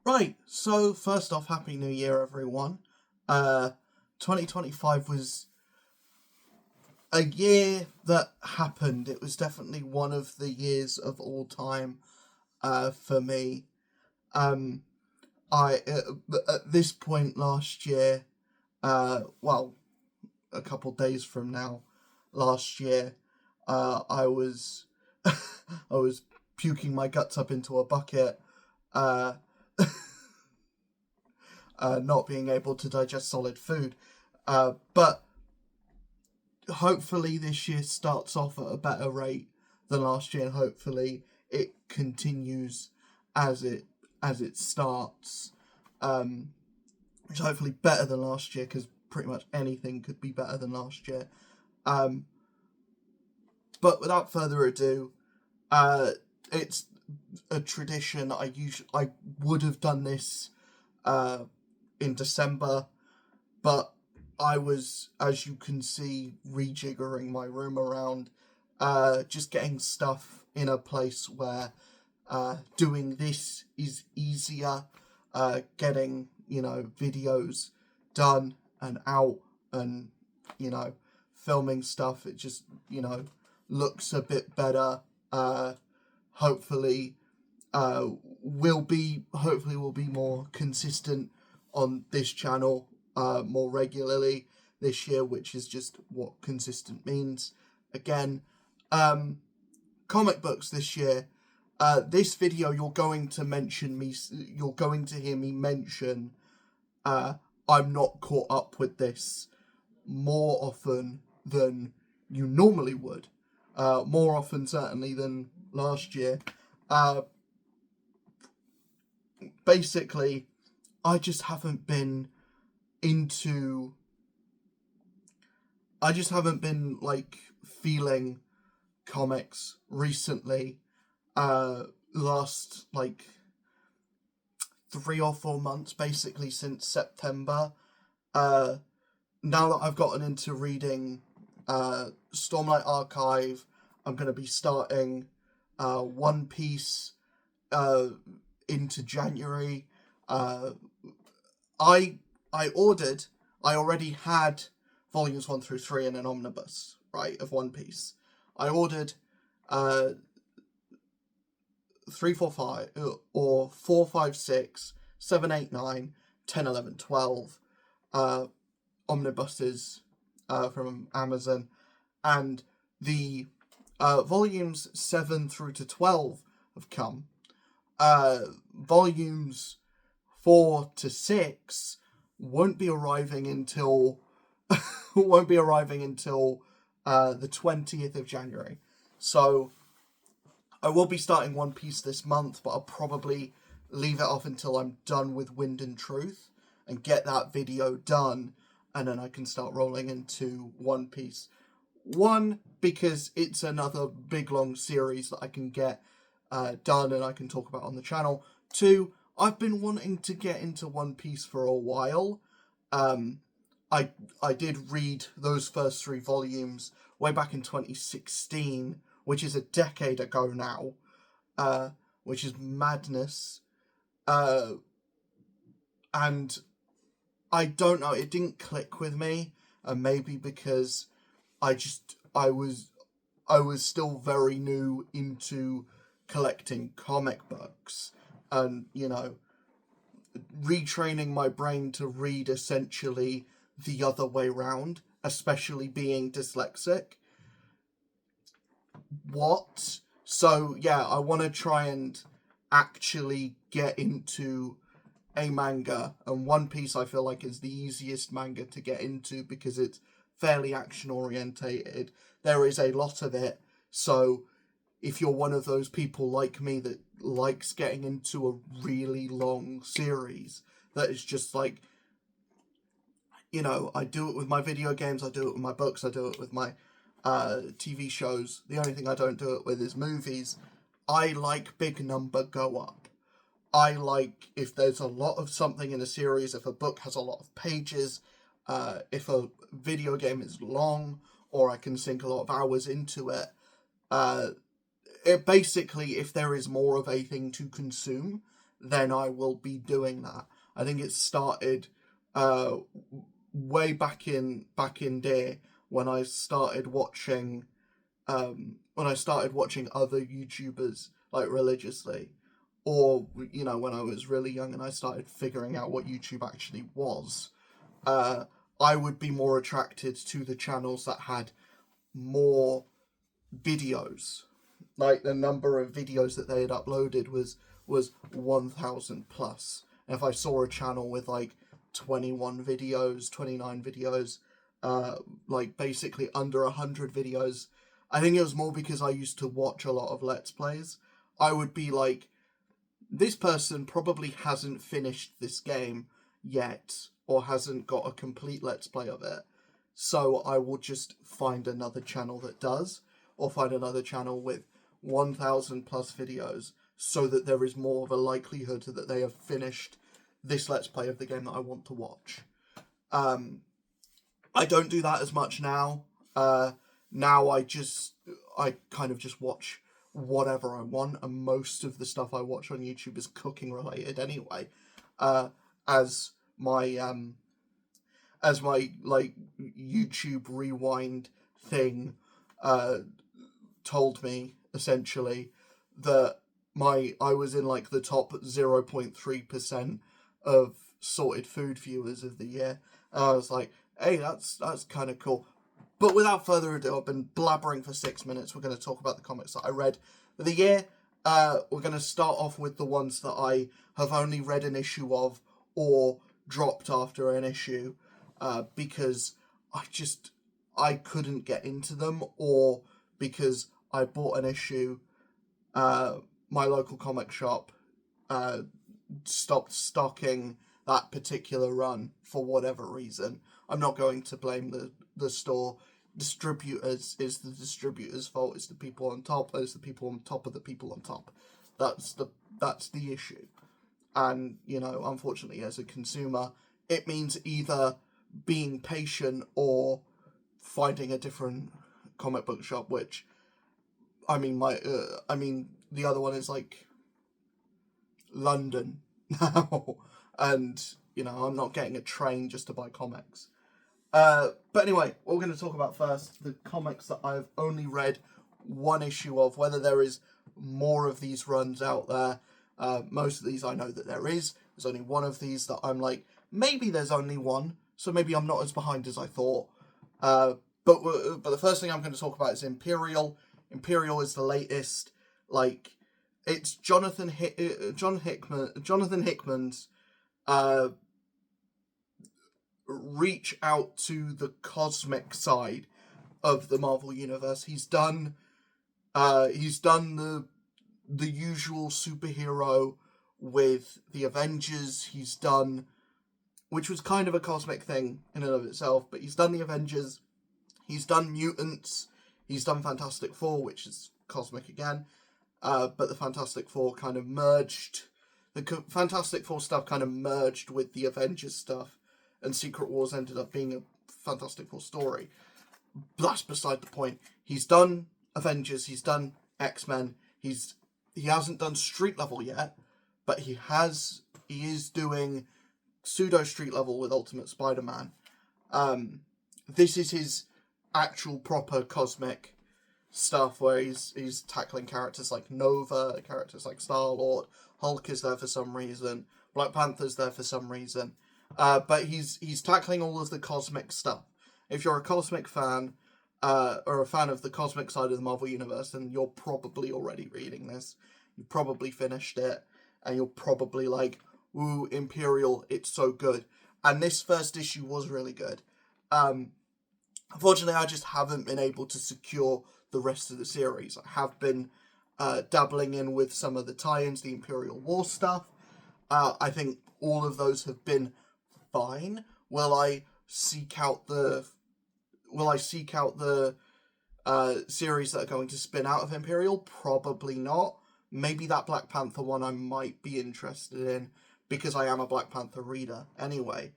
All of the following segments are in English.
Right, so first off, Happy New Year, everyone. 2025 was a year that happened. It was definitely one of the years of all time for me. Um, at this point last year, well, a couple days from now, last year, I was I was puking my guts up into a bucket. Uh, not being able to digest solid food. But hopefully this year starts off at a better rate than last year, and hopefully it continues as it starts. Which is hopefully better than last year, because pretty much anything could be better than last year. Um, but without further ado, it's a tradition. I would have done this in December, but I was, as you can see, rejiggering my room around, just getting stuff in a place where doing this is easier, getting, videos done and out, and, filming stuff, it just, looks a bit better. Hopefully, will be more consistent on this channel more regularly this year, which is just what consistent means. Again, comic books this year. This video, you're going to hear me mention I'm not caught up with this more often than you normally would. More often, certainly, than last year. Basically, I just haven't been feeling comics recently. Last 3 or 4 months, basically since September. Now that I've gotten into reading Stormlight Archive, I'm going to be starting One Piece into January. I already had volumes 1 through 3 in an omnibus, right, of One Piece. I ordered 3, 4, 5, or 4, 5, 6, 7, 8, 9, 10, 11, 12 omnibuses from Amazon, and the volumes 7 through to 12 have come. Volumes 4 to 6 won't be arriving until the 20th of January. So I will be starting One Piece this month, but I'll probably leave it off until I'm done with Wind and Truth and get that video done, and then I can start rolling into One Piece. One, because it's another big long series that I can get done and I can talk about on the channel. Two, I've been wanting to get into One Piece for a while. I did read those first 3 volumes way back in 2016, which is a decade ago now, which is madness. And I don't know, it didn't click with me, and maybe because I was still very new into collecting comic books, and, retraining my brain to read essentially the other way round, especially being dyslexic. So yeah, I want to try and actually get into a manga, and One Piece I feel like is the easiest manga to get into because it's fairly action orientated. There is a lot of it, so if you're one of those people like me that likes getting into a really long series, that is just I do it with my video games, I do it with my books, I do it with my TV shows. The only thing I don't do it with is movies. I like big number go up. I like if there's a lot of something in a series, if a book has a lot of pages, if a video game is long, or I can sink a lot of hours into it. It basically, if there is more of a thing to consume, then I will be doing that. I think it started way back in day when I started watching other YouTubers like religiously, or when I was really young and I started figuring out what YouTube actually was. I would be more attracted to the channels that had more videos. Like the number of videos that they had uploaded was 1,000 plus. And if I saw a channel with like 21 videos, 29 videos, like basically under 100 videos, I think it was more because I used to watch a lot of Let's Plays. I would be like, this person probably hasn't finished this game yet, or hasn't got a complete Let's Play of it. So I will just find another channel that does, or find another channel with 1,000 plus videos, so that there is more of a likelihood that they have finished this Let's Play of the game that I want to watch. I don't do that as much now. Now I kind of just watch whatever I want, and most of the stuff I watch on YouTube is cooking related anyway. As my like YouTube rewind thing told me, essentially, that I was in like the top 0.3% of sorted food viewers of the year. And I was like, hey, that's kind of cool. But without further ado, I've been blabbering for 6 minutes. We're going to talk about the comics that I read for the year. We're going to start off with the ones that I have only read an issue of, or dropped after an issue, because I couldn't get into them, or because I bought an issue, my local comic shop stopped stocking that particular run for whatever reason. I'm not going to blame the store. Distributors is the distributor's fault. It's the people on top. It's the people on top of the people on top. That's the issue. And, unfortunately, as a consumer, it means either being patient or finding a different comic book shop, which, the other one is like London now. And, I'm not getting a train just to buy comics. But anyway, what we're going to talk about first, the comics that I've only read one issue of, whether there is more of these runs out there. Most of these I know that there is. There's only one of these that I'm like, maybe there's only one, so maybe I'm not as behind as I thought. But the first thing I'm going to talk about is Imperial. Imperial is the latest. Like, it's Jonathan Hickman's reach out to the cosmic side of the Marvel Universe. He's done the usual superhero with the Avengers. He's done, which was kind of a cosmic thing in and of itself, but he's done the Avengers. He's done Mutants. He's done Fantastic Four, which is cosmic again. But the Fantastic Four kind of merged. The Fantastic Four stuff kind of merged with the Avengers stuff, and Secret Wars ended up being a Fantastic Four story. That's beside the point. He's done Avengers. He's done X-Men. He hasn't done street level yet, but he is doing pseudo street level with Ultimate Spider-Man. This is his actual proper cosmic stuff, where he's tackling characters like Nova, characters like Star-Lord. Hulk is there for some reason. Black Panther's there for some reason. But he's tackling all of the cosmic stuff. If you're a cosmic fan, or a fan of the cosmic side of the Marvel Universe, then you're probably already reading this. You probably finished it, and you're probably like, ooh, Imperial, it's so good. And this first issue was really good. Unfortunately, I just haven't been able to secure the rest of the series. I have been dabbling in with some of the tie-ins, the Imperial War stuff. I think all of those have been fine. Will I seek out the series that are going to spin out of Imperial? Probably not. Maybe that Black Panther one I might be interested in, because I am a Black Panther reader anyway.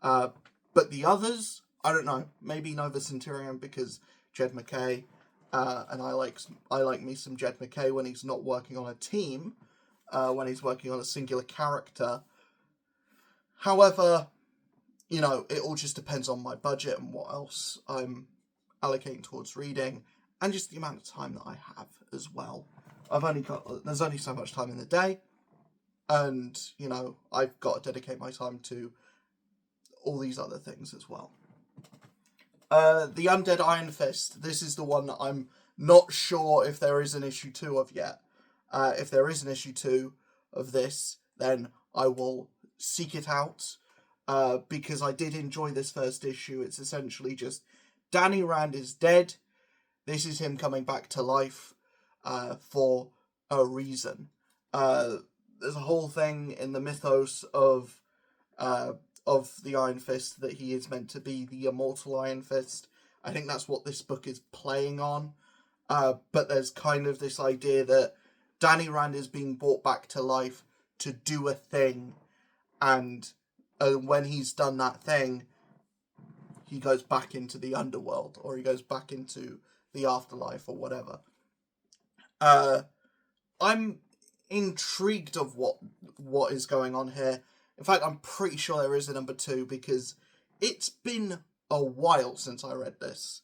But the others, I don't know. Maybe Nova Centurion, because Jed MacKay, and I like me some Jed MacKay when he's not working on a team. when he's working on a singular character. However, you know, it all just depends on my budget and what else I'm allocating towards reading, and just the amount of time that I have as well. There's only so much time in the day, and, you know, I've got to dedicate my time to all these other things as well. The Undead Iron Fist, this is the one that I'm not sure if there is an issue 2 of yet. If there is an issue 2 of this, then I will seek it out, because I did enjoy this first issue. It's essentially just Danny Rand is dead. This is him coming back to life for a reason. There's a whole thing in the mythos of the Iron Fist that he is meant to be the immortal Iron Fist. I think that's what this book is playing on. But there's kind of this idea that Danny Rand is being brought back to life to do a thing, and when he's done that thing, he goes back into the underworld, or he goes back into the afterlife, or whatever. I'm intrigued of what is going on here. In fact, I'm pretty sure there is a number 2, because it's been a while since I read this.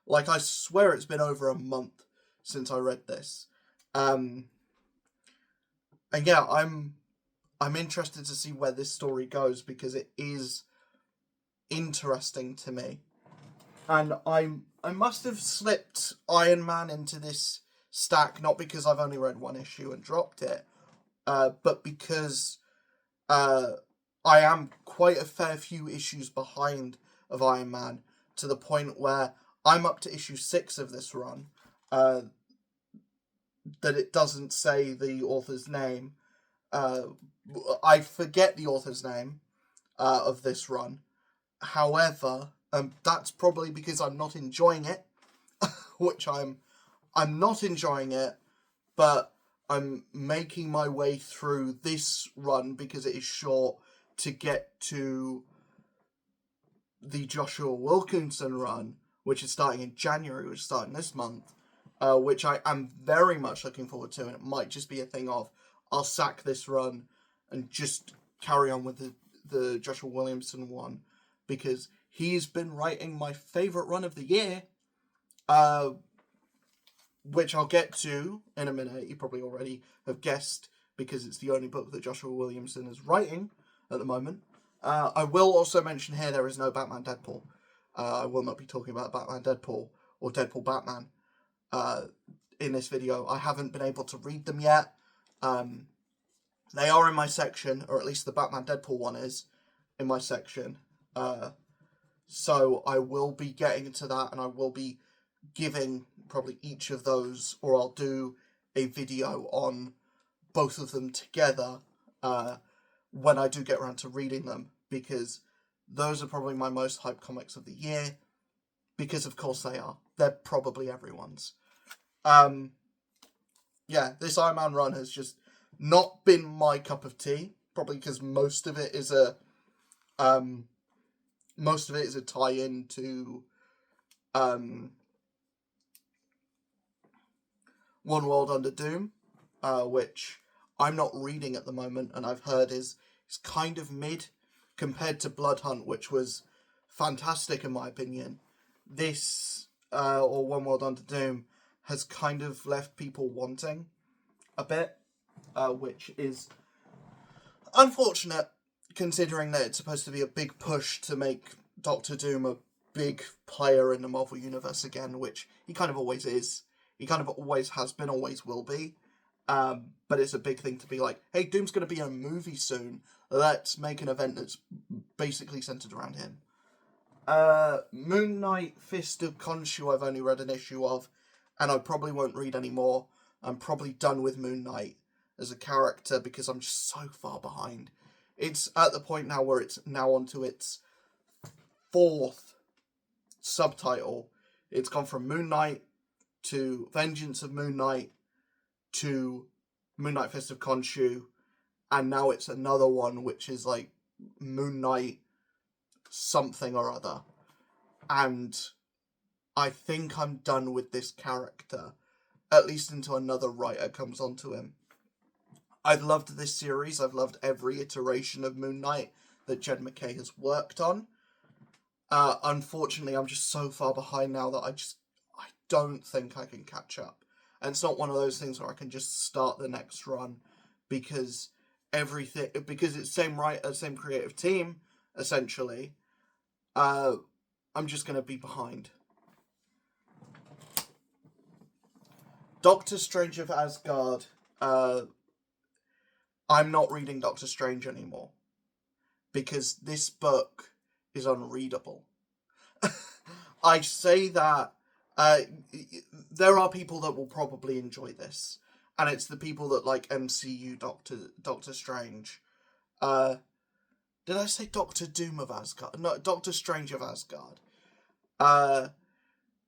Like, I swear it's been over a month since I read this. And yeah, I'm interested to see where this story goes, because it is interesting to me. And I must have slipped Iron Man into this stack, not because I've only read one issue and dropped it, but because I am quite a fair few issues behind of Iron Man, to the point where I'm up to issue 6 of this run, that it doesn't say the author's name. I forget the author's name of this run. However, that's probably because I'm not enjoying it, which I'm not enjoying it, but I'm making my way through this run because it is short to get to the Joshua Wilkinson run, which is starting in January, which is starting this month, which I am very much looking forward to, and it might just be a thing of I'll sack this run and just carry on with the Joshua Williamson one, because he's been writing my favourite run of the year, which I'll get to in a minute. You probably already have guessed, because it's the only book that Joshua Williamson is writing at the moment. I will also mention here there is no Batman Deadpool. I will not be talking about Batman Deadpool or Deadpool Batman in this video. I haven't been able to read them yet. They are in my section, or at least the Batman Deadpool one is in my section. So I will be getting into that, and I will be giving probably each of those, or I'll do a video on both of them together when I do get around to reading them, because those are probably my most hyped comics of the year, because of course they are. They're probably everyone's. Yeah, this Iron Man run has just not been my cup of tea, probably because most of it is a tie-in to One World Under Doom, which I'm not reading at the moment, and I've heard is kind of mid compared to Bloodhunt, which was fantastic in my opinion. This, or One World Under Doom, has kind of left people wanting a bit, which is unfortunate, considering that it's supposed to be a big push to make Doctor Doom a big player in the Marvel Universe again, which he kind of always is. He kind of always has been, always will be. But it's a big thing to be like, hey, Doom's going to be in a movie soon. Let's make an event that's basically centered around him. Moon Knight Fist of Khonshu I've only read an issue of, and I probably won't read any more. I'm probably done with Moon Knight as a character because I'm just so far behind. It's at the point now where it's now onto its 4th subtitle. It's gone from Moon Knight to Vengeance of Moon Knight to Moon Knight Fist of Khonshu, and now it's another one which is like Moon Knight something or other. And I think I'm done with this character, at least until another writer comes onto him. I've loved this series. I've loved every iteration of Moon Knight that Jed MacKay has worked on. Unfortunately, I'm just so far behind now that I don't think I can catch up. And it's not one of those things where I can just start the next run because it's same writer, same creative team, essentially. I'm just gonna be behind. Doctor Strange of Asgard. I'm not reading Doctor Strange anymore because this book is unreadable. I say that there are people that will probably enjoy this, and it's the people that like MCU Doctor Strange. Did I say Doctor Doom of Asgard? No, Doctor Strange of Asgard.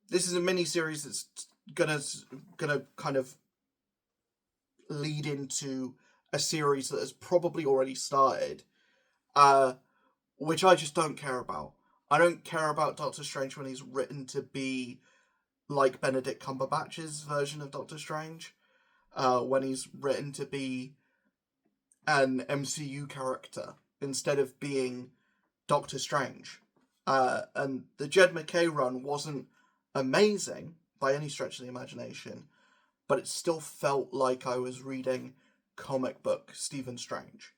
This is a mini-series that's gonna kind of lead into a series that has probably already started, which I just don't care about. I don't care about Doctor Strange when he's written to be like Benedict Cumberbatch's version of Doctor Strange, when he's written to be an MCU character instead of being Doctor Strange. And the Jed MacKay run wasn't amazing by any stretch of the imagination, but it still felt like I was reading comic book Stephen Strange.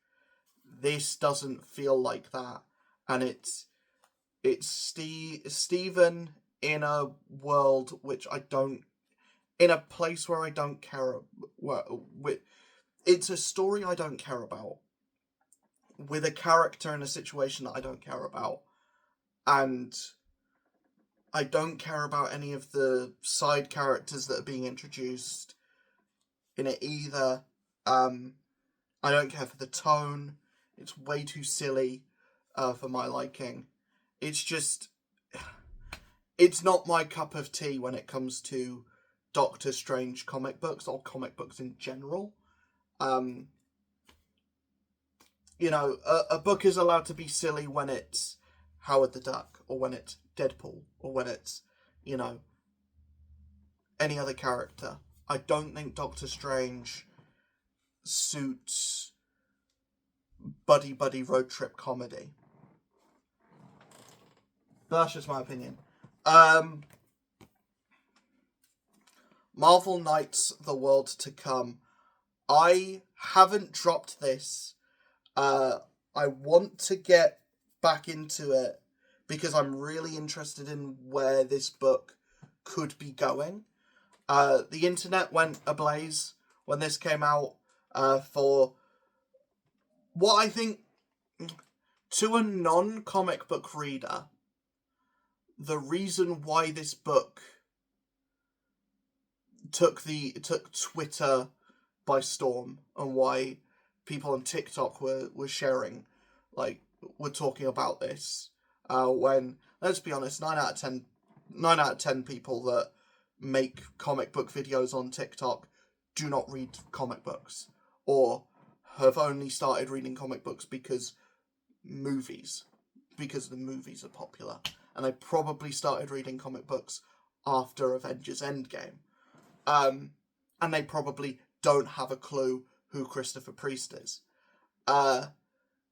This doesn't feel like that, and it's Stephen in a world which I don't, in a place where I don't care. It's a story I don't care about, with a character in a situation that I don't care about, and I don't care about any of the side characters that are being introduced in it either. I don't care for the tone. It's way too silly for my liking. It's just, it's not my cup of tea when it comes to Doctor Strange comic books or comic books in general. You know, a book is allowed to be silly when it's Howard the Duck, or when it's Deadpool, or when it's, you know, any other character. I don't think Doctor Strange suits buddy road trip comedy. But that's just my opinion. Marvel Knights: The World to Come. I haven't dropped this. I want to get back into it because I'm really interested in where this book could be going. The internet went ablaze when this came out for what I think, to a non-comic book reader, the reason why this book took Twitter by storm, and why people on TikTok were sharing, like, were talking about this, when, let's be honest, 9 out of 10 people that make comic book videos on TikTok do not read comic books, or have only started reading comic books because the movies are popular. And they probably started reading comic books after Avengers Endgame. And they probably don't have a clue who Christopher Priest is.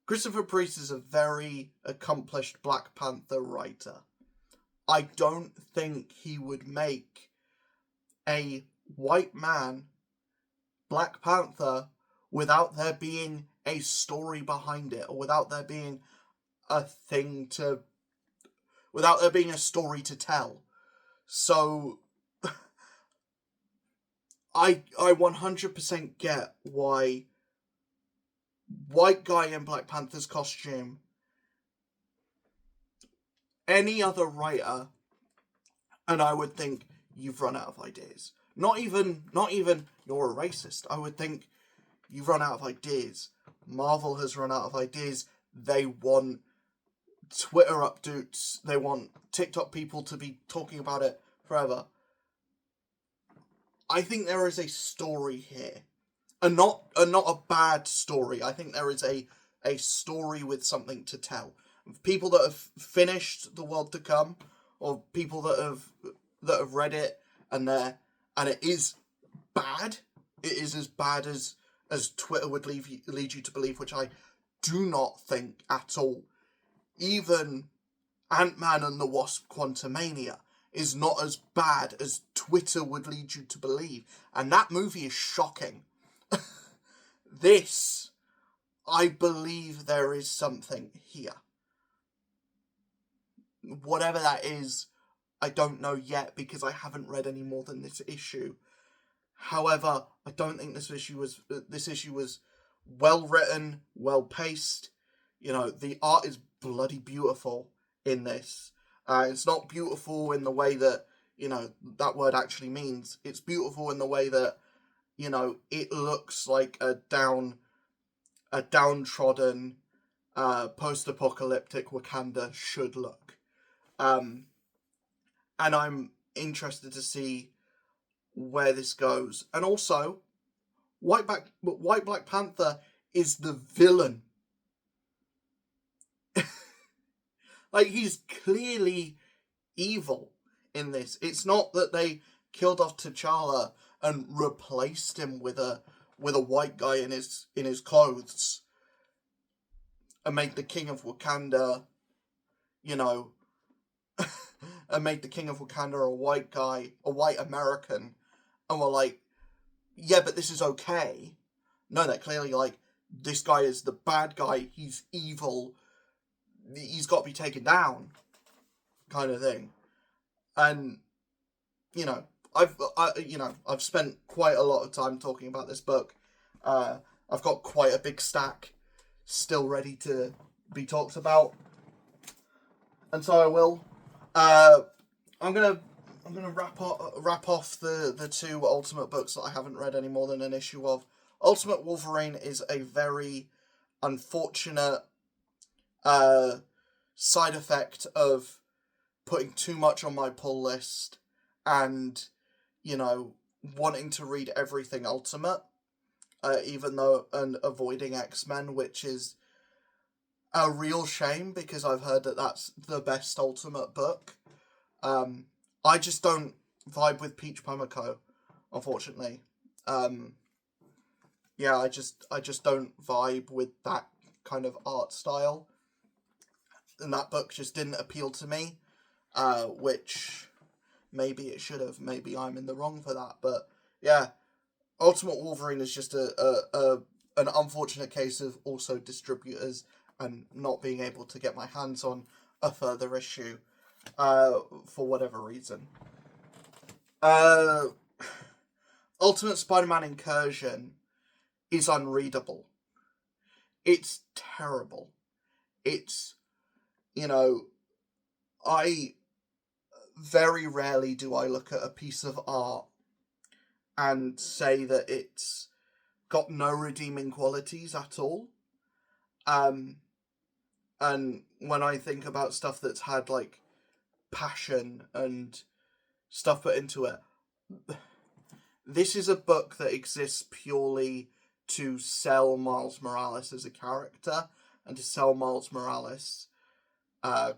Christopher Priest is a very accomplished Black Panther writer. I don't think he would make a white man Black Panther without there being a story behind it, or without there being a story to tell. So I 100% get why white guy in Black Panther's costume, any other writer, and I would think you've run out of ideas. Not even you're a racist. I would think you've run out of ideas. Marvel has run out of ideas. They want Twitter updates. They want TikTok people to be talking about it forever. I think there is a story here, and not a bad story. I think there is a story with something to tell. People that have finished The World to Come, or people that have read it, and it is bad. It is as bad as as Twitter would lead you to believe, which I do not think at all. Even Ant-Man and the Wasp: Quantumania is not as bad as Twitter would lead you to believe. And that movie is shocking. This, I believe there is something here. Whatever that is, I don't know yet because I haven't read any more than this issue. However, I don't think this issue was well written, well paced. The art is bloody beautiful in this. It's not beautiful in the way that, that word actually means. It's beautiful in the way that, it looks like a downtrodden, post-apocalyptic Wakanda should look. And I'm interested to see where this goes. And also, White Black Panther is the villain. Like, he's clearly evil in this. It's not that they killed off T'Challa and replaced him with a white guy in his clothes and made the King of Wakanda, and made the King of Wakanda a white guy, a white American, and we're like, yeah, but this is okay. No, they're clearly like, this guy is the bad guy, he's evil, he's got to be taken down, kind of thing. And, I've spent quite a lot of time talking about this book. I've got quite a big stack still ready to be talked about, and so I will. I'm gonna wrap off the two Ultimate books that I haven't read any more than an issue of. Ultimate Wolverine is a very unfortunate side effect of putting too much on my pull list and, wanting to read everything Ultimate, and avoiding X-Men, which is a real shame because I've heard that that's the best Ultimate book. I just don't vibe with Peach Momoko, unfortunately. Yeah, I just don't vibe with that kind of art style. And that book just didn't appeal to me, which maybe it should have. Maybe I'm in the wrong for that. But yeah, Ultimate Wolverine is just an unfortunate case of also distributors and not being able to get my hands on a further issue for whatever reason. Ultimate Spider-Man Incursion is unreadable. It's terrible. It's, I very rarely do I look at a piece of art and say that it's got no redeeming qualities at all. And when I think about stuff that's had, like, passion and stuff put into it, this is a book that exists purely to sell Miles Morales as a character and to sell Miles Morales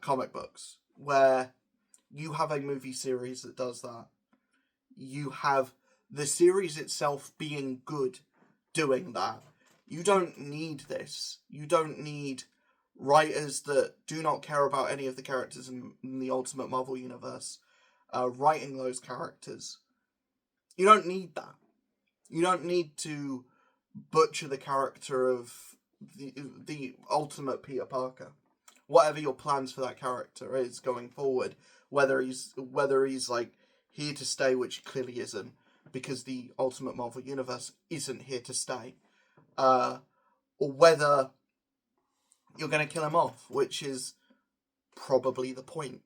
comic books, where you have a movie series that does that. You have the series itself being good doing that. You don't need this. You don't need writers that do not care about any of the characters in the Ultimate Marvel Universe writing those characters. You don't need that. You don't need to butcher the character of the Ultimate Peter Parker. Whatever your plans for that character is going forward, whether he's like here to stay, which he clearly isn't, because the Ultimate Marvel Universe isn't here to stay, or whether you're going to kill him off, which is probably the point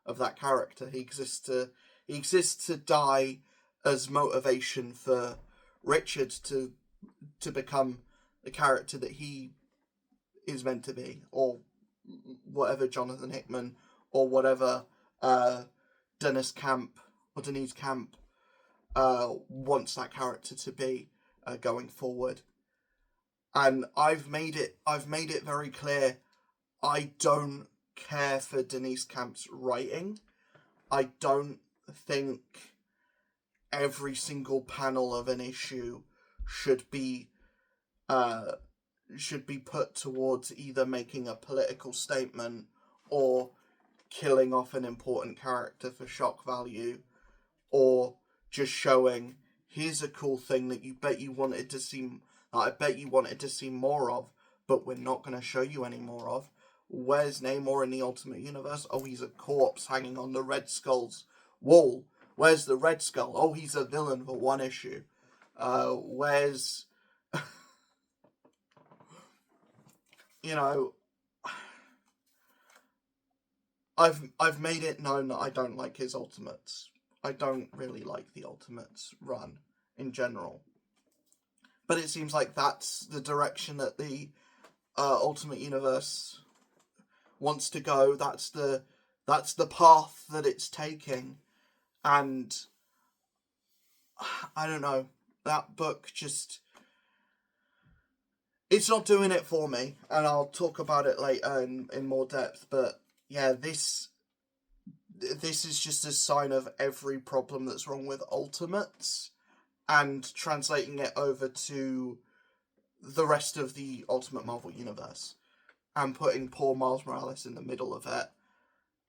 of that character. He exists to die as motivation for Richard to become the character that he is meant to be, or whatever Jonathan Hickman or whatever Denise Camp wants that character to be going forward. And I've made it very clear, I don't care for Denise Camp's writing. I don't think every single panel of an issue should be should be put towards either making a political statement or killing off an important character for shock value, or just showing, here's a cool thing that you bet you wanted to see, that I bet you wanted to see more of, but we're not going to show you any more of. Where's Namor in the Ultimate Universe? Oh, he's a corpse hanging on the Red Skull's wall. Where's the Red Skull? Oh, he's a villain for one issue. Where's... you know... I've made it known that I don't like his Ultimates. I don't really like the Ultimates run in general. But it seems like that's the direction that the Ultimate Universe wants to go. That's the path that it's taking. And I don't know. That book just... it's not doing it for me. And I'll talk about it later in more depth. But yeah, this is just a sign of every problem that's wrong with Ultimates, and translating it over to the rest of the Ultimate Marvel Universe, and putting poor Miles Morales in the middle of it,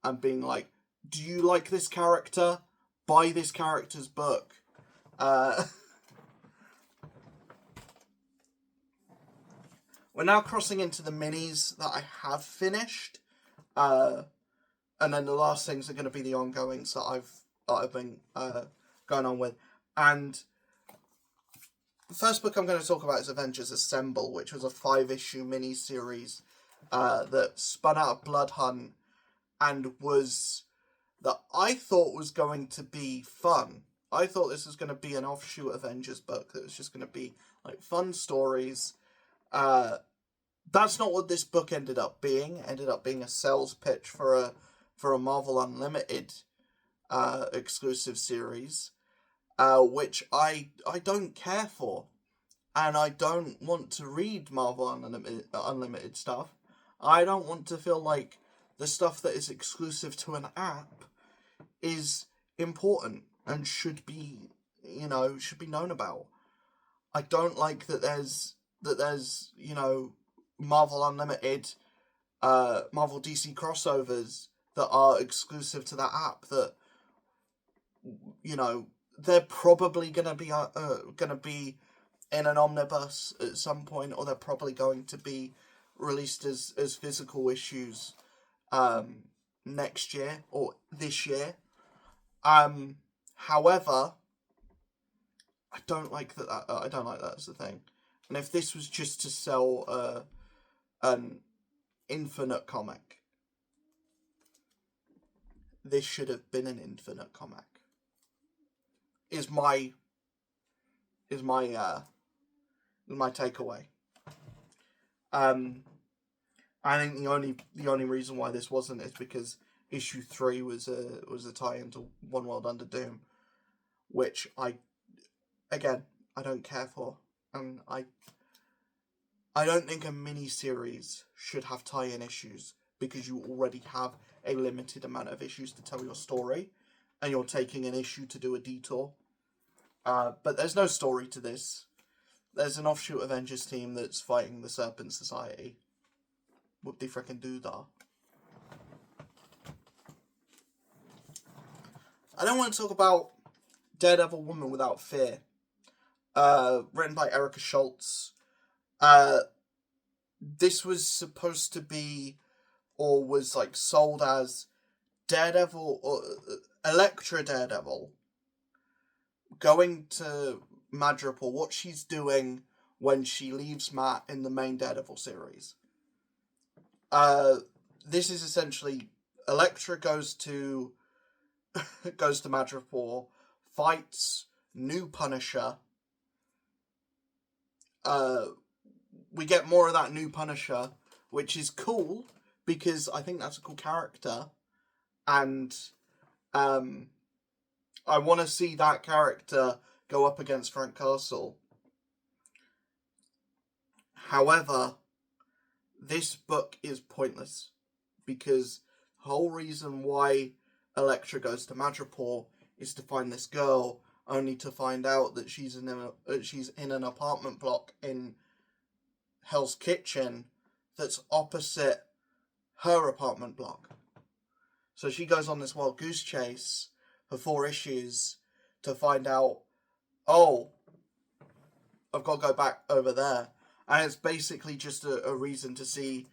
and being like, do you like this character? Buy this character's book. We're now crossing into the minis that I have finished. And then the last things are going to be the ongoings that I've been going on with. And the first book I'm going to talk about is Avengers Assemble, which was a 5-issue mini-series that spun out of Blood Hunt, and that I thought was going to be fun. I thought this was going to be an offshoot Avengers book that was just going to be like fun stories. That's not what this book ended up being. It ended up being a sales pitch for a Marvel Unlimited exclusive series, which I don't care for, and I don't want to read Marvel Unlimited stuff. I don't want to feel like the stuff that is exclusive to an app is important and should be known about. I don't like that there's Marvel Unlimited, Marvel DC crossovers that are exclusive to that app, that they're probably gonna be in an omnibus at some point, or they're probably going to be released as physical issues next year or this year. However, I don't like that. I don't like that as a thing. And if this was just to sell an Infinite comic, this should have been an Infinite comic. Is my takeaway. I think the only reason why this wasn't is because issue 3 was a tie-in to One World Under Doom, which I don't care for, and I don't think a mini-series should have tie-in issues, because you already have a limited amount of issues to tell your story, and you're taking an issue to do a detour. But there's no story to this. There's an offshoot Avengers team that's fighting the Serpent Society. Whoop-de frickin' doo-dah. I don't want to talk about Daredevil Woman Without Fear. Written by Erica Schultz. This was supposed to be, or was like sold as, Daredevil, or Elektra Daredevil, going to Madripoor, what she's doing when she leaves Matt in the main Daredevil series. This is essentially Elektra goes to Madripoor, fights new Punisher. We get more of that new Punisher, which is cool, because I think that's a cool character, and I want to see that character go up against Frank Castle. However, this book is pointless, because the whole reason why Elektra goes to Madripoor is to find this girl, only to find out that she's in an apartment block in Hell's Kitchen that's opposite her apartment block. So she goes on this wild goose chase for 4 issues to find out, oh, I've got to go back over there. And it's basically just a reason to see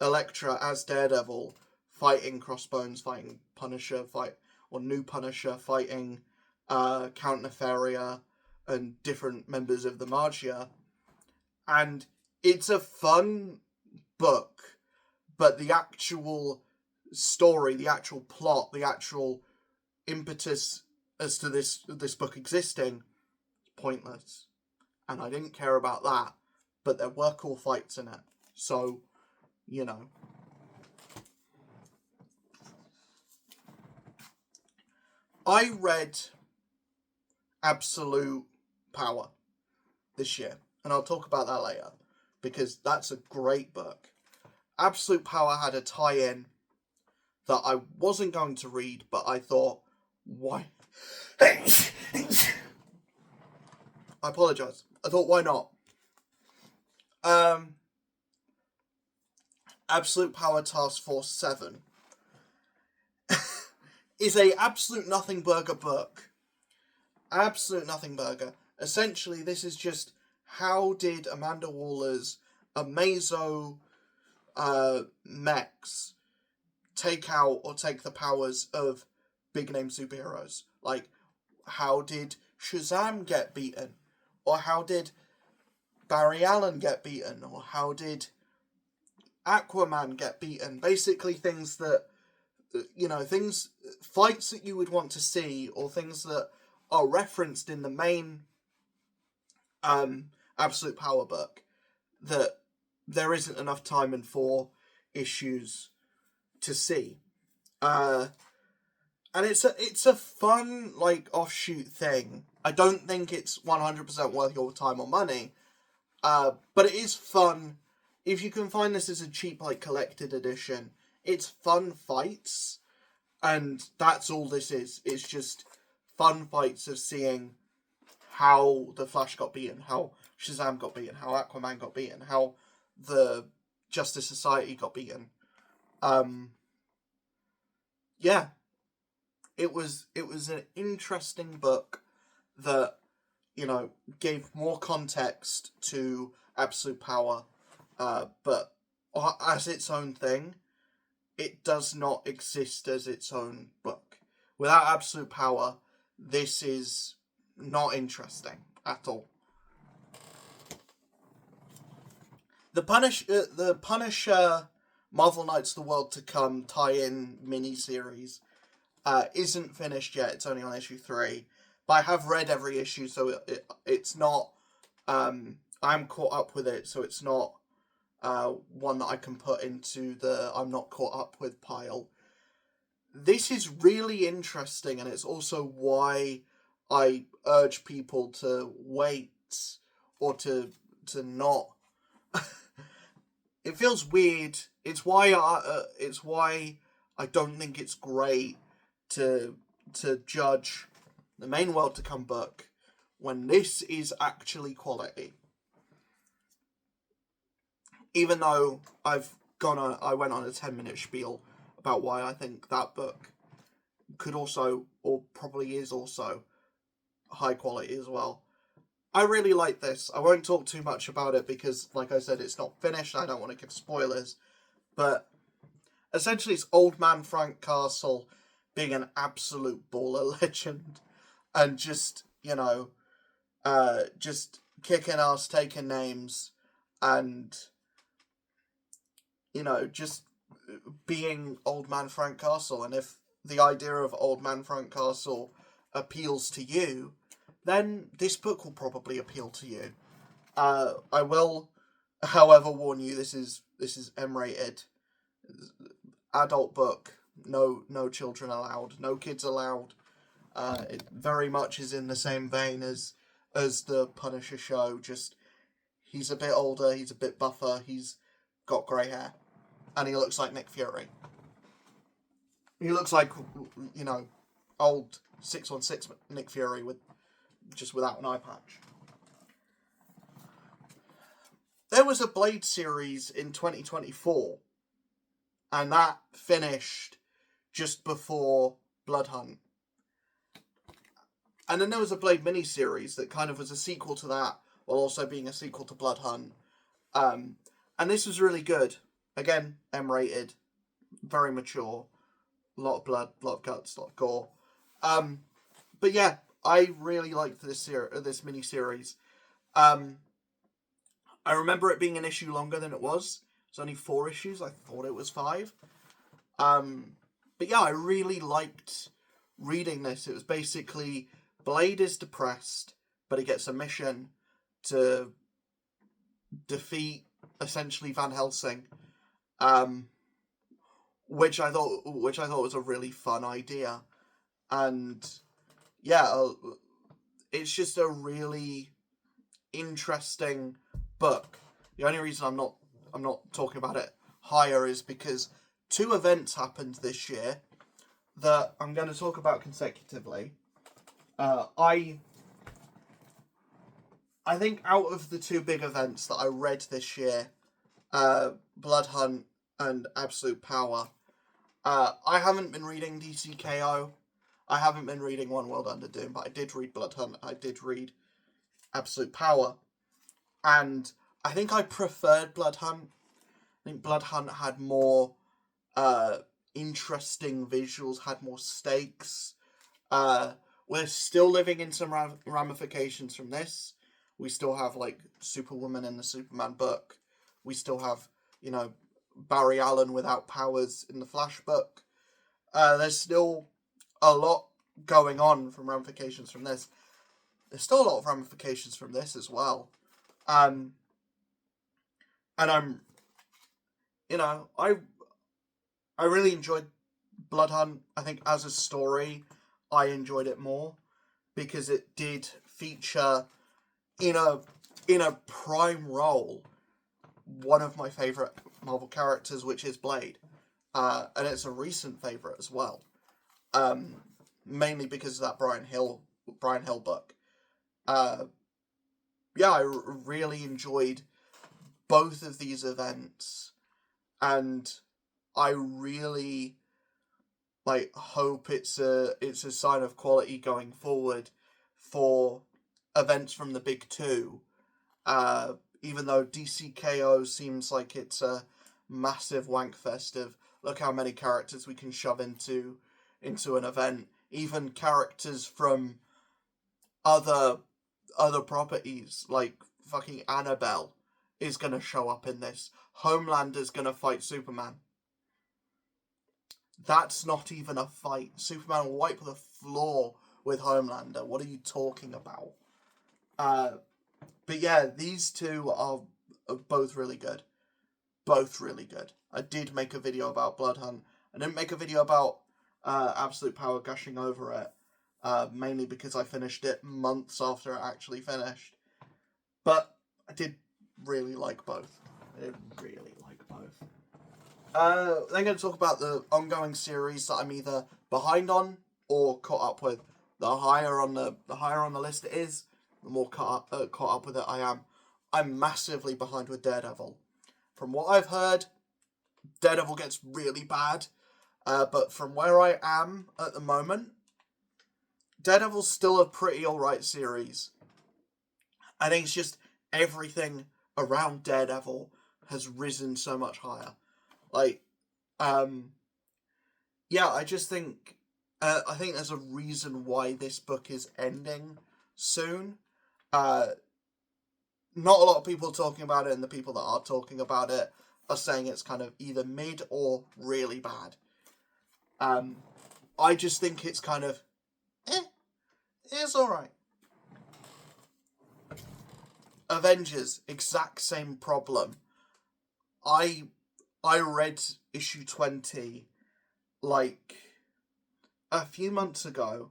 Elektra as Daredevil fighting Crossbones, fighting Punisher, New Punisher, fighting Count Nefaria and different members of the Magia. And it's a fun book, but the actual story, the actual plot, the actual impetus as to this book existing is pointless. And I didn't care about that, but there were cool fights in it. So, you know. I read Absolute Power this year, and I'll talk about that later, because that's a great book. Absolute Power had a tie-in that I wasn't going to read, but I thought, why? I apologise. I thought, why not? Absolute Power Task Force 7 is a absolute nothing burger book. Absolute nothing burger. Essentially, this is just how did Amanda Waller's Amazo mechs take the powers of big name superheroes. Like, how did Shazam get beaten? Or how did Barry Allen get beaten? Or how did Aquaman get beaten? Basically things that, fights that you would want to see, or things that are referenced in the main Absolute Power book that there isn't enough time in 4 issues to see. And it's a fun, offshoot thing. I don't think it's 100% worth your time or money, but it is fun. If you can find this as a cheap, collected edition, it's fun fights, and that's all this is. It's just fun fights of seeing how the Flash got beaten, how Shazam got beaten, how Aquaman got beaten, how the Justice Society got beaten. Yeah. It was an interesting book that, gave more context to Absolute Power, but as its own thing, it does not exist as its own book. Without Absolute Power, this is not interesting at all. The Punisher Marvel Knights of the World to Come tie-in miniseries isn't finished yet. It's only on issue 3. But I have read every issue, so it's not... I'm caught up with it, so it's not one that I can put into the I'm not caught up with pile. This is really interesting, and it's also why I urge people to wait or to not. It feels weird. It's why I don't think it's great to judge the main World to Come book when this is actually quality. Even though I went on a 10-minute spiel about why I think that book could also, or probably is also, high quality as well. I really like this. I won't talk too much about it because, like I said, it's not finished. I don't want to give spoilers. But essentially it's old man Frank Castle being an absolute baller legend and just, just kicking ass, taking names, and, just being old man Frank Castle. And if the idea of old man Frank Castle appeals to you, then this book will probably appeal to you. I will, however, warn you, this is M-rated. Adult book. No children allowed. No kids allowed. It very much is in the same vein as the Punisher show. Just, he's a bit older, he's a bit buffer, he's got grey hair. And he looks like Nick Fury. He looks like, old 616 Nick Fury without an eye patch. there was a Blade series in 2024, and that finished just before Bloodhunt. And then there was a Blade miniseries that kind of was a sequel to that, while also being a sequel to Bloodhunt. And this was really good. Again, M-rated, very mature, a lot of blood, a lot of guts, a lot of gore. But yeah, I really liked this miniseries. I remember it being an issue longer than it was. It's only 4 issues. I thought it was 5. But yeah, I really liked reading this. It was basically Blade is depressed, but he gets a mission to defeat essentially Van Helsing, which I thought was a really fun idea, and yeah, it's just a really interesting book. The only reason I'm not talking about it higher is because 2 events happened this year that I'm going to talk about consecutively. I think out of the 2 big events that I read this year, Bloodhunt and Absolute Power, I haven't been reading DCKO. I haven't been reading One World Under Doom, but I did read Bloodhunt. I did read Absolute Power. And I think I preferred Bloodhunt. I think Bloodhunt had more interesting visuals, had more stakes. We're still living in some ramifications from this. We still have, like, Superwoman in the Superman book. We still have, Barry Allen without powers in the Flash book. There's still a lot going on from ramifications from this. There's still a lot of ramifications from this as well. And I'm, I really enjoyed Bloodhunt. I think as a story, I enjoyed it more because it did feature in a prime role one of my favourite Marvel characters, which is Blade. And it's a recent favourite as well. Mainly because of that Brian Hill book. Yeah, I really enjoyed both of these events, and I really hope it's a sign of quality going forward for events from the big 2. Even though DCKO seems like it's a massive wankfest of look how many characters we can shove into an event. Even characters from other properties, like fucking Annabelle, is going to show up in this. Homelander's going to fight Superman. That's not even a fight. Superman will wipe the floor with Homelander. What are you talking about? But yeah, these 2 are both really good. Both really good. I did make a video about Bloodhunt. I didn't make a video about Absolute Power gushing over it. Mainly because I finished it months after it actually finished. But I did really like both. Then I'm going to talk about the ongoing series that I'm either behind on or caught up with. The higher on the list it is, the more caught up with it I am. I'm massively behind with Daredevil. From what I've heard, Daredevil gets really bad. But from where I am at the moment, Daredevil's still a pretty alright series. I think it's just everything around Daredevil has risen so much higher. Yeah, I just think, I think there's a reason why this book is ending soon. Not a lot of people are talking about it, and the people that are talking about it are saying it's kind of either mid or really bad. I just think it's kind of, it's alright. Avengers, exact same problem. I read issue 20 a few months ago.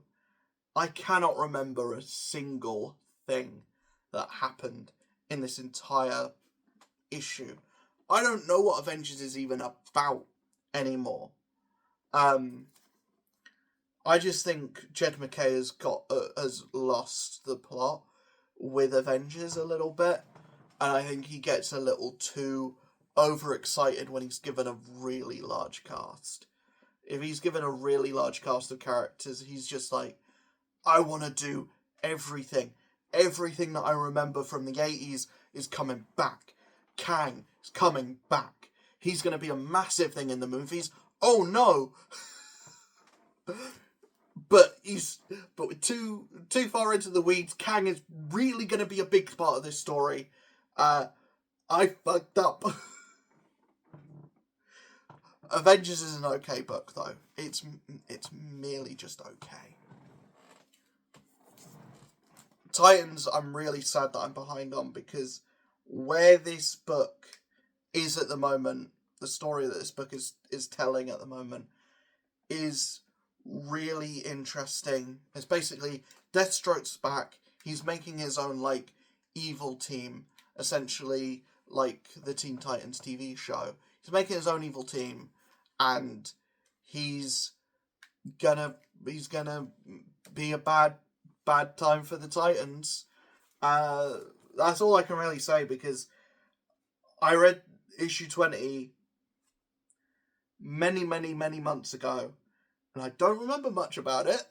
I cannot remember a single thing that happened in this entire issue. I don't know what Avengers is even about anymore. I just think Jed McKay has lost the plot with Avengers a little bit. And I think he gets a little too overexcited when he's given a really large cast. If he's given a really large cast of characters, he's just like, I want to do everything. Everything that I remember from the 80s is coming back. Kang is coming back. He's going to be a massive thing in the movies. Oh no! But we're too far into the weeds. Kang is really going to be a big part of this story. I fucked up. Avengers is an okay book, though. It's merely just okay. Titans, I'm really sad that I'm behind on, because where this book is at the moment, the story that this book is telling at the moment, is really interesting. It's basically Deathstroke's back. He's making his own, like, evil team, essentially like the Teen Titans TV show. He's making his own evil team, and he's gonna be a bad time for the Titans. That's all I can really say, because I read issue 20 many months ago, and I don't remember much about it.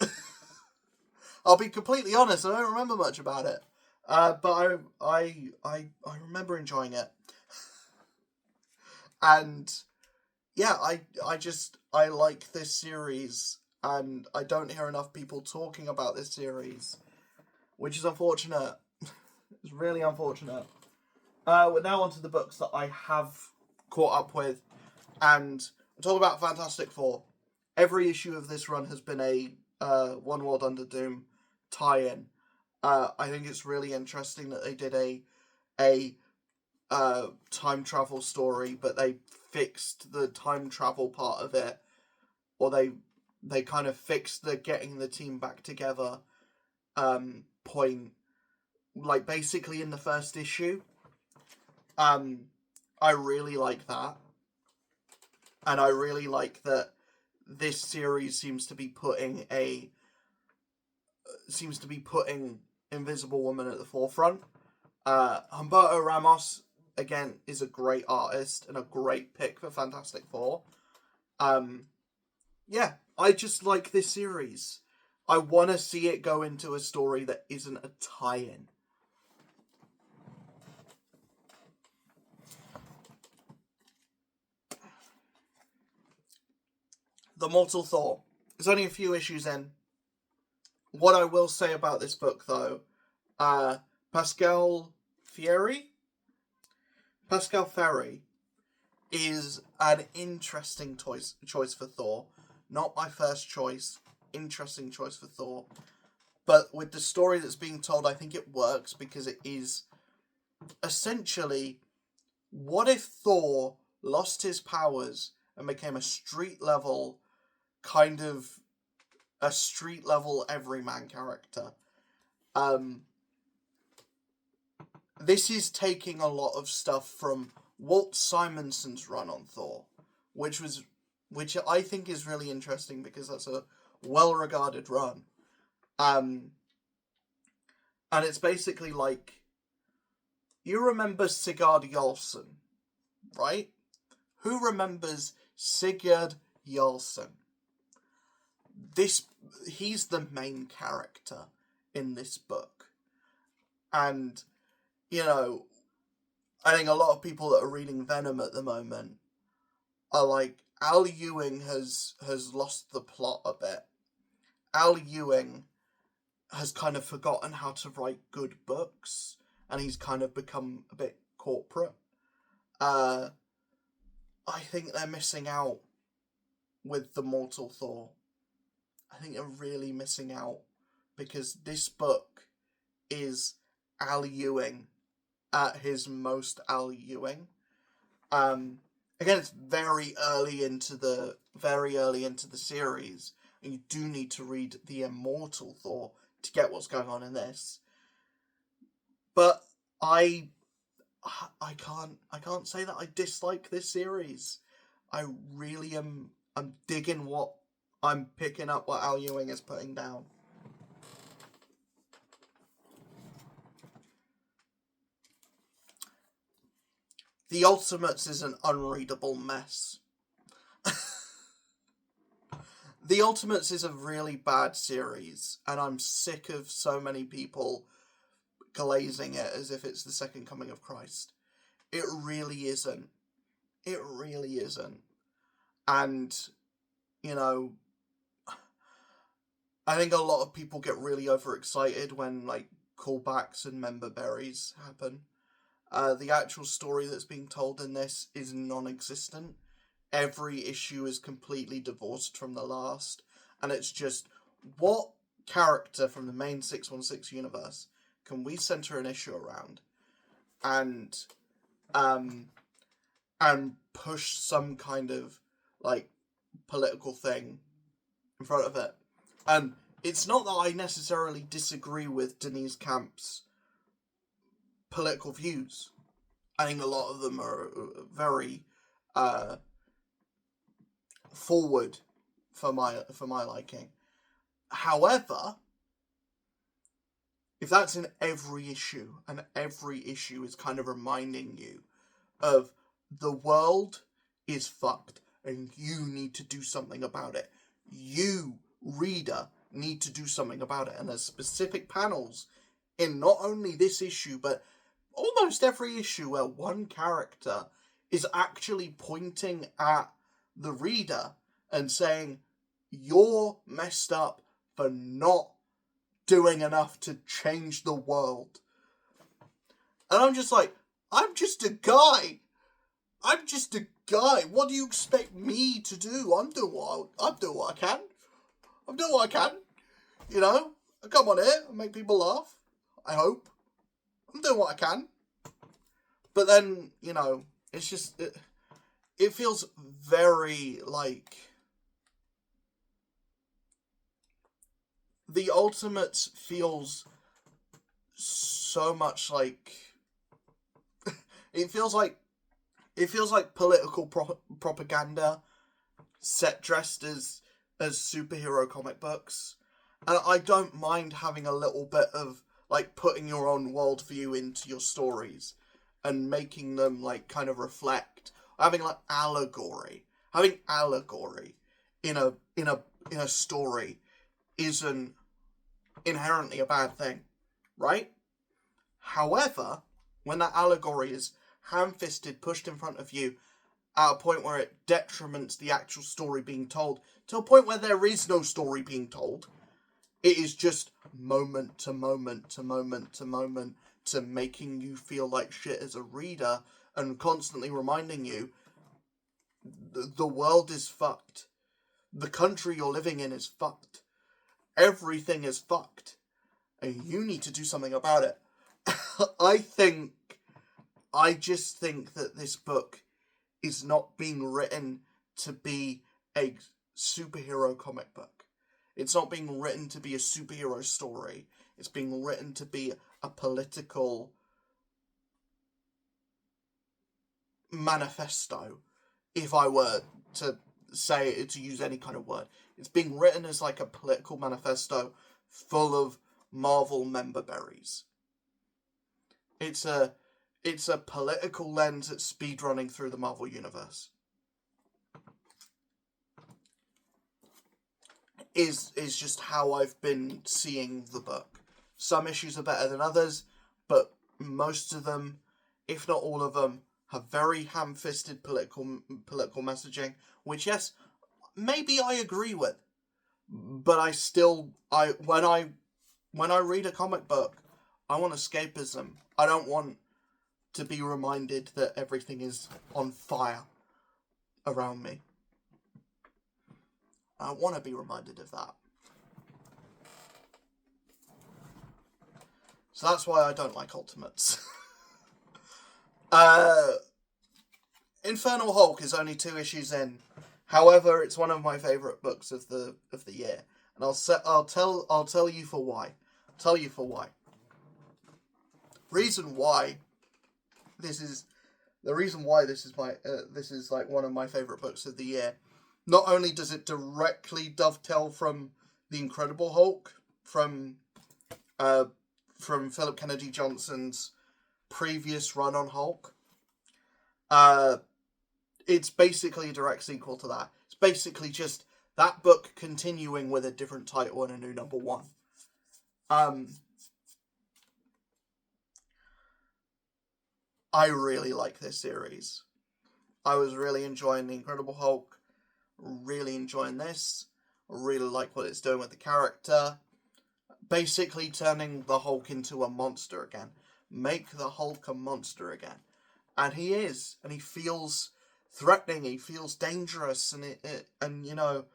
I'll be completely honest, I don't remember much about it. But I remember enjoying it. And yeah, I like this series, and I don't hear enough people talking about this series, which is unfortunate. It's really unfortunate. We're now on to the books that I have caught up with, and I'm talking about Fantastic Four. Every issue of this run has been a One World Under Doom tie-in. I think it's really interesting that they did a time travel story, but they fixed the time travel part of it, or they kind of fixed the getting the team back together point, like basically in the first issue. I really like that, and I really like that this series seems to be putting Invisible Woman at the forefront. Humberto Ramos, again, is a great artist and a great pick for Fantastic Four. Yeah, I just like this series. I want to see it go into a story that isn't a tie-in. The Mortal Thor. There's only a few issues in. What I will say about this book, though, Pascal Ferry is an interesting choice for Thor. Not my first choice. Interesting choice for Thor. But with the story that's being told, I think it works, because it is essentially, what if Thor lost his powers and became a street level everyman character? This is taking a lot of stuff from Walt Simonson's run on Thor, which I think is really interesting, because that's a well-regarded run. And it's basically like, you remember Sigurd Jarlsson, right? Who remembers Sigurd Jarlsson? He's the main character in this book. And, you know, I think a lot of people that are reading Venom at the moment are like, Al Ewing has lost the plot a bit. Al Ewing has kind of forgotten how to write good books, and he's kind of become a bit corporate. I think they're missing out with the Mortal Thor. I think they're really missing out, because this book is Al Ewing at his most Al Ewing. Again, it's very early into the series, and you do need to read the Immortal Thor to get what's going on in this. But I can't say that I dislike this series. I really am. I'm digging what I'm picking up, what Al Ewing is putting down. The Ultimates is an unreadable mess. The Ultimates is a really bad series, and I'm sick of so many people glazing it as if it's the second coming of Christ. It really isn't. It really isn't. And, you know, I think a lot of people get really overexcited when, like, callbacks and member berries happen. The actual story that's being told in this is non-existent. Every issue is completely divorced from the last, and it's just, what character from the main 616 universe can we center an issue around and push some kind of, like, political thing in front of it. And it's not that I necessarily disagree with Denise Camp's political views. I think a lot of them are very forward for my liking. However, if that's in every issue, and every issue is kind of reminding you of the world is fucked and you need to do something about it. You, reader, need to do something about it. And there's specific panels in not only this issue, but almost every issue where one character is actually pointing at the reader and saying, you're messed up for not doing enough to change the world. And I'm just like, I'm just a guy. I'm just a guy. What do you expect me to do? I'm doing what I can. I'm doing what I can. You know, I come on here and make people laugh. I hope. I'm doing what I can. But then, you know, it's just, it feels very like the Ultimates feels so much like it feels like political propaganda set dressed as superhero comic books. And I don't mind having a little bit of, like, putting your own worldview into your stories and making them, like, kind of reflect, having, like, allegory. Having allegory in a story isn't inherently a bad thing, right? However, when that allegory is ham-fisted, pushed in front of you at a point where it detriments the actual story being told, to a point where there is no story being told, it is just moment to moment to moment to moment to making you feel like shit as a reader and constantly reminding you the world is fucked. The country you're living in is fucked. Everything is fucked. And you need to do something about it. I just think that this book is not being written to be a superhero comic book. It's not being written to be a superhero story. It's being written to be a political manifesto, if I were to use any kind of word. It's being written as like a political manifesto full of Marvel member berries. It's a political lens at speedrunning through the Marvel universe. Is just how I've been seeing the book. Some issues are better than others, but most of them, if not all of them, have very ham-fisted political messaging, which, yes, maybe I agree with. But when I read a comic book, I want escapism. I don't want to be reminded that everything is on fire around me. I want to be reminded of that. So that's why I don't like Ultimates. Infernal Hulk is only 2 issues in. However, it's one of my favourite books of the year, and I'll tell you for why. Reason why this is like one of my favourite books of the year. Not only does it directly dovetail from The Incredible Hulk, from Philip Kennedy Johnson's previous run on Hulk, Uh, it's basically a direct sequel to that. It's basically just that book continuing with a different title and a new number one. I really like this series. I was really enjoying The Incredible Hulk, really enjoying this. I really like what it's doing with the character. Basically turning the Hulk into a monster again. Make the Hulk a monster again. And he is. And he feels threatening, he feels dangerous, and you know,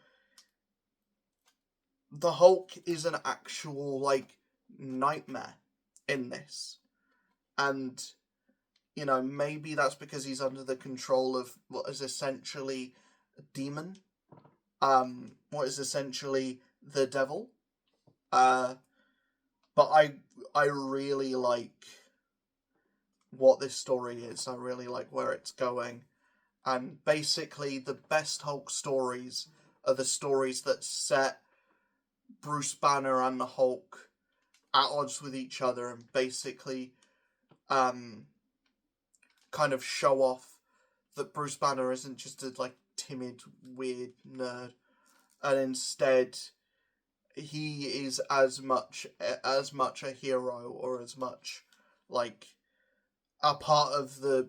the Hulk is an actual, like, nightmare in this. And, you know, maybe that's because he's under the control of what is essentially a demon. What is essentially the devil. But I really like what this story is. I really like where it's going. And basically, the best Hulk stories are the stories that set Bruce Banner and the Hulk at odds with each other and basically kind of show off that Bruce Banner isn't just a, like, timid, weird nerd, and instead he is as much a hero, or as much, like, a part of the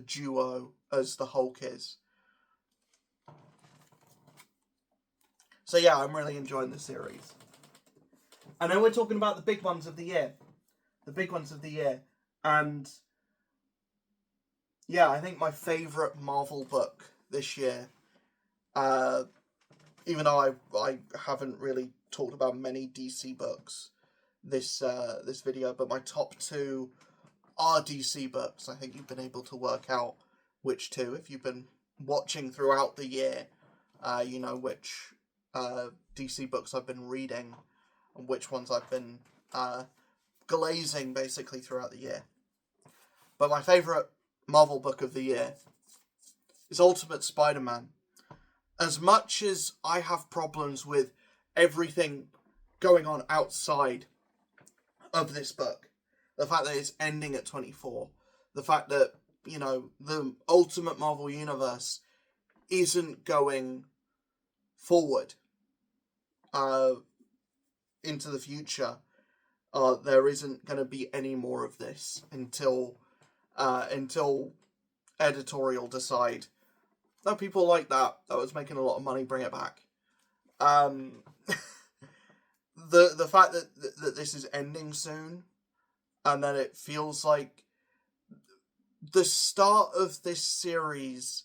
duo as the Hulk is. So yeah, I'm really enjoying the series. I know we're talking about the big ones of the year. And yeah, I think my favourite Marvel book this year, even though I haven't really talked about many DC books this video, but my top two are DC books. I think you've been able to work out which two. If you've been watching throughout the year, you know which DC books I've been reading and which ones I've been glazing basically throughout the year. But my favourite Marvel book of the year is Ultimate Spider-Man. As much as I have problems with everything going on outside of this book, the fact that it's ending at 24, the fact that, you know, the Ultimate Marvel Universe isn't going forward into the future, there isn't going to be any more of this until editorial decide, no, people like that was making a lot of money, bring it back. The fact that this is ending soon, and that it feels like the start of this series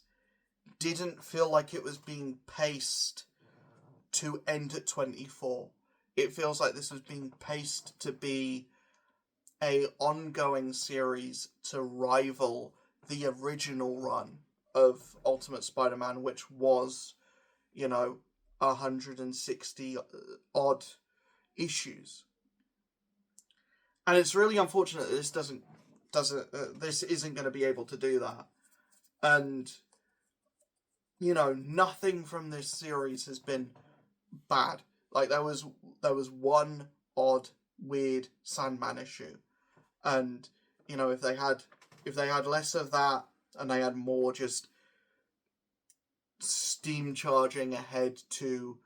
didn't feel like it was being paced to end at 24. It feels like this was being paced to be a ongoing series to rival the original run of Ultimate Spider-Man, which was, you know, 160 odd issues. And it's really unfortunate that this isn't going to be able to do that. And, you know, nothing from this series has been bad. Like, there was one odd, weird Sandman issue, and, you know, if they had less of that and they had more just steam charging ahead to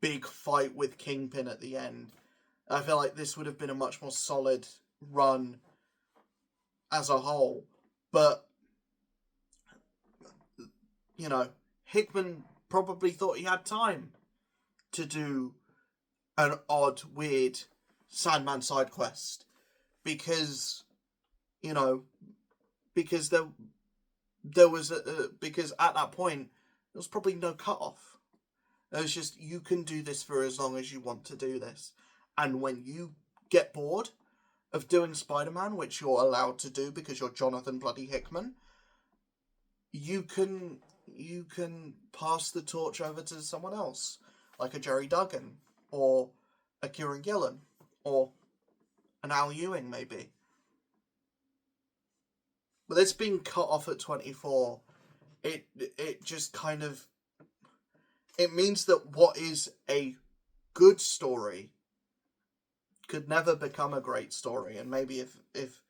big fight with Kingpin at the end, I feel like this would have been a much more solid run as a whole. But, you know, Hickman probably thought he had time to do an odd, weird Sandman side quest, because, you know, because there was because at that point there was probably no cutoff. It was just, you can do this for as long as you want to do this, and when you get bored of doing Spider-Man, which you're allowed to do because you're Jonathan bloody Hickman, you can pass the torch over to someone else, like a Jerry Duggan, or a Kieran Gillen, or an Al Ewing, maybe. But this being cut off at 24, it just kind of, it means that what is a good story could never become a great story. And maybe if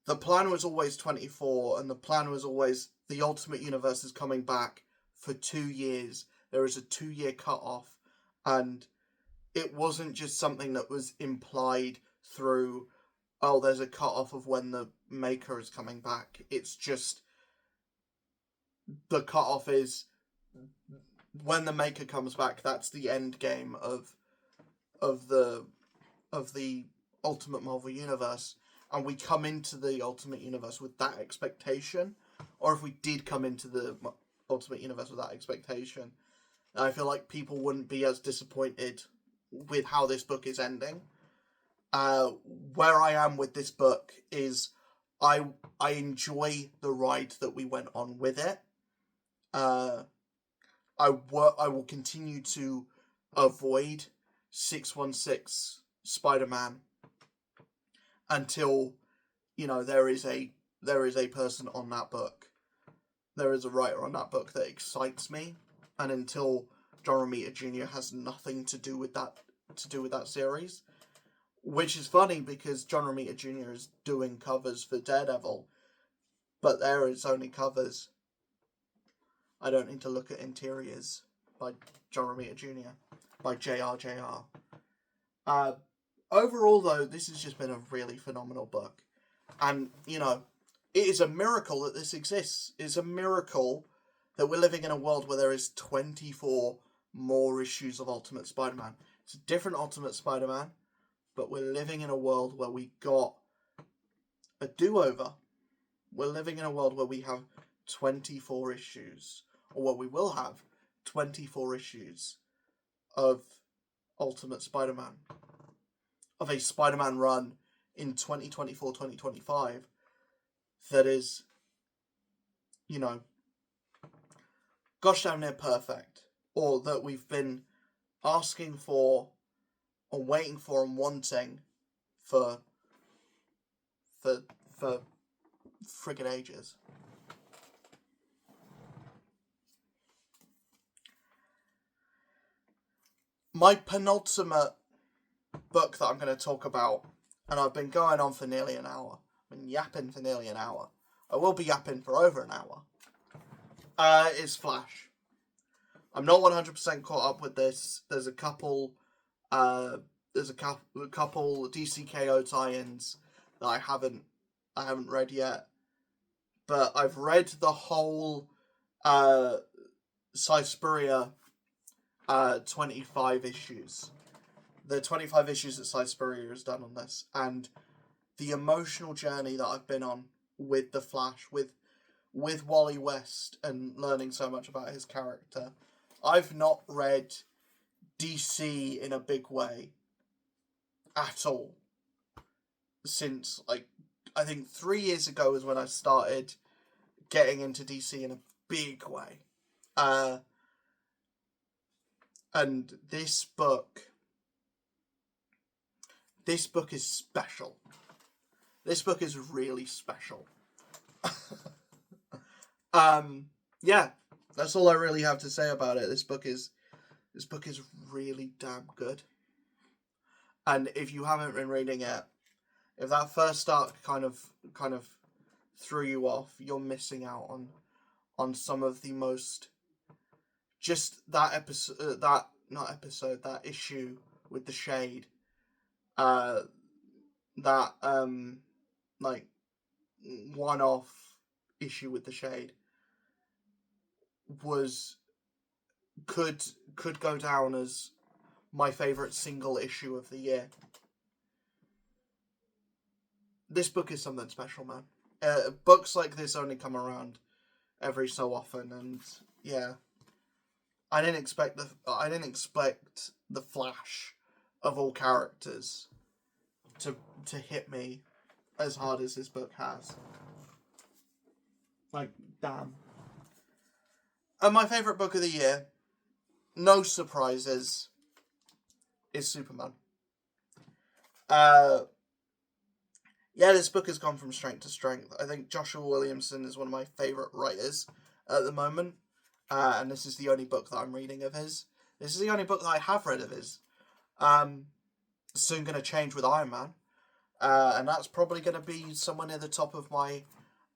the plan was always 24, and the plan was always the Ultimate Universe is coming back for 2 years. There is a 2-year cut-off, and it wasn't just something that was implied through, oh, there's a cut-off of when the Maker is coming back. It's just, the cut-off is, when the Maker comes back, that's the end game of the Ultimate Marvel Universe. And we come into the Ultimate Universe with that expectation, or if we did come into the Ultimate Universe with that expectation, I feel like people wouldn't be as disappointed with how this book is ending. Where I am with this book is I enjoy the ride that we went on with it. I will continue to avoid 616 Spider-Man until, there is a person on that book. There is a writer on that book that excites me, and until John Romita Jr. has nothing to do with that series, which is funny because John Romita Jr. is doing covers for Daredevil, but there is only covers. I don't need to look at interiors by John Romita Jr. by JRJR. Overall, though, this has just been a really phenomenal book. And, it is a miracle that this exists. It's a miracle that we're living in a world where there is 24 more issues of Ultimate Spider-Man. It's a different Ultimate Spider-Man, but we're living in a world where we got a do-over. We're living in a world where we have 24 issues, or where we will have 24 issues of Ultimate Spider-Man. Of a Spider-Man run in 2024-2025 that is, gosh damn near perfect. Or that we've been asking for, or waiting for, and wanting for friggin' ages. My penultimate book that I'm going to talk about, and I've been going on for nearly an hour. I've been yapping for nearly an hour. I will be yapping for over an hour. Is Flash. I'm not 100% caught up with this. There's a couple DCKO tie-ins that I haven't read yet, but I've read the whole Cyspria 25 issues. The 25 issues that Cyspria has done on this, and the emotional journey that I've been on with the Flash, with Wally West, and learning so much about his character. I've not read DC in a big way at all since, I think 3 years ago is when I started getting into DC in a big way. And this book is special. This book is really special. Yeah, that's all I really have to say about it. This book is really damn good. And if you haven't been reading it, if that first arc kind of threw you off, you're missing out on some of the most, just that episode, that issue with the Shade, that one-off issue with the Shade could go down as my favourite single issue of the year. This book is something special, man. Books like this only come around every so often, and yeah, I didn't expect the Flash of all characters to hit me as hard as this book has. Damn. And my favourite book of the year, no surprises, is Superman. This book has gone from strength to strength. I think Joshua Williamson is one of my favourite writers at the moment. And this is the only book that I'm reading of his. This is the only book that I have read of his. Soon going to change with Iron Man. and that's probably going to be somewhere near the top of my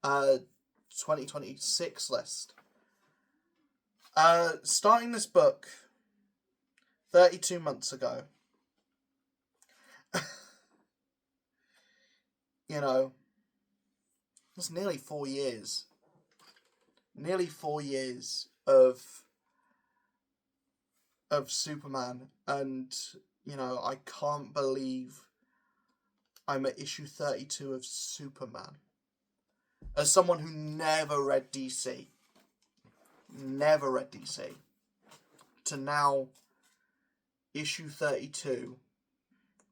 2026 list. Starting this book 32 months ago. You know, it's nearly 4 years. Nearly 4 years of Superman, and you know, I can't believe I'm at issue 32 of Superman. As someone who never read DC, to now issue 32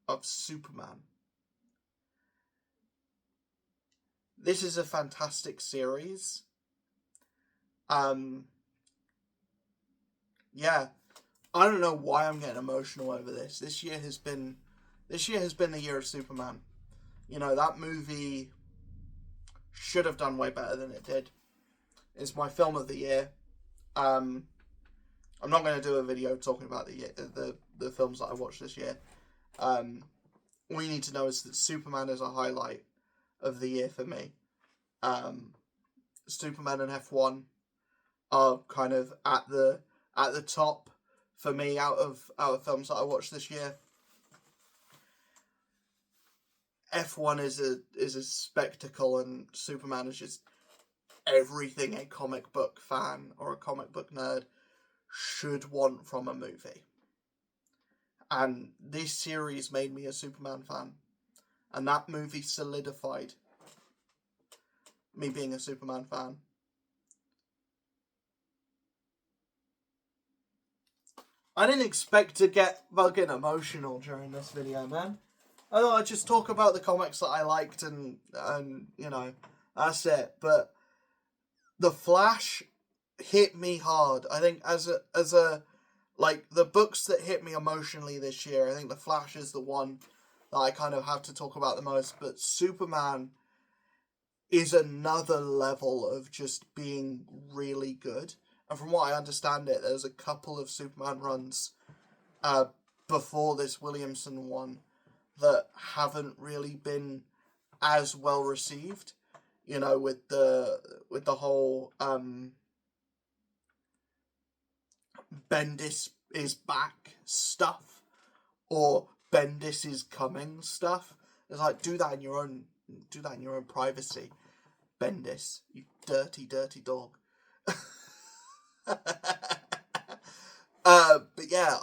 of Superman. This is a fantastic series. Yeah, I don't know why I'm getting emotional over this. This year has been the year of Superman. You know, that movie should have done way better than it did. It's my film of the year. I'm not going to do a video talking about the films that I watched this year. All you need to know is that Superman is a highlight of the year for me. Superman and F1 are kind of at the top for me out of films that I watched this year. F1 is a spectacle, and Superman is just everything a comic book fan or a comic book nerd should want from a movie. And this series made me a Superman fan, and that movie solidified me being a Superman fan. I didn't expect to get fucking emotional during this video, man. I thought I'd just talk about the comics that I liked and you know, that's it. But The Flash hit me hard. I think as a like the books that hit me emotionally this year, I think The Flash is the one that I kind of have to talk about the most. But Superman is another level of just being really good. And from what I understand it, there's a couple of Superman runs before this Williamson one that haven't really been as well received. You know, with the whole Bendis is back stuff, or Bendis is coming stuff. It's like, do that in your own privacy, Bendis, you dirty dog. But yeah,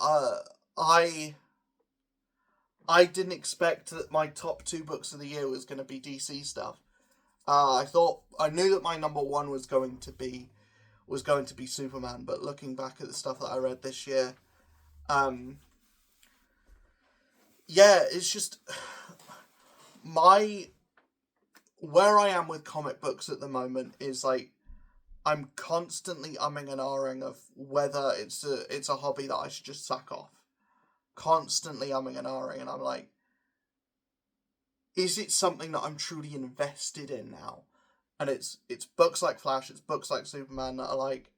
I didn't expect that my top 2 books of the year was going to be DC stuff. I knew that my number 1 was going to be Superman, but looking back at the stuff that I read this year, yeah, it's just where I am with comic books at the moment is like I'm constantly umming and ahhing of whether it's a hobby that I should just sack off. Constantly umming and ahhing, and I'm like, is it something that I'm truly invested in now? And it's books like Flash, it's books like Superman that are like,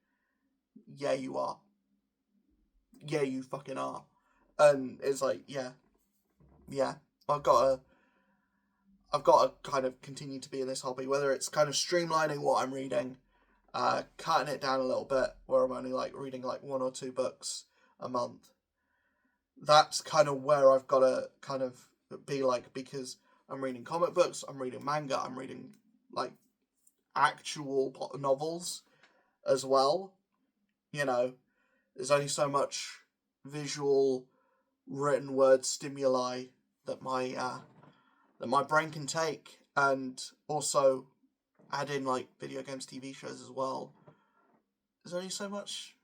yeah, you are. Yeah, you fucking are. And it's like, yeah, I've got to kind of continue to be in this hobby, whether it's kind of streamlining what I'm reading, cutting it down a little bit, where I'm only like reading like 1 or 2 books a month. That's kind of where I've got to kind of be like, because I'm reading comic books, I'm reading manga, I'm reading like actual novels as well. You know, there's only so much visual written word stimuli that my brain can take, and also add in like video games, TV shows as well. There's only so much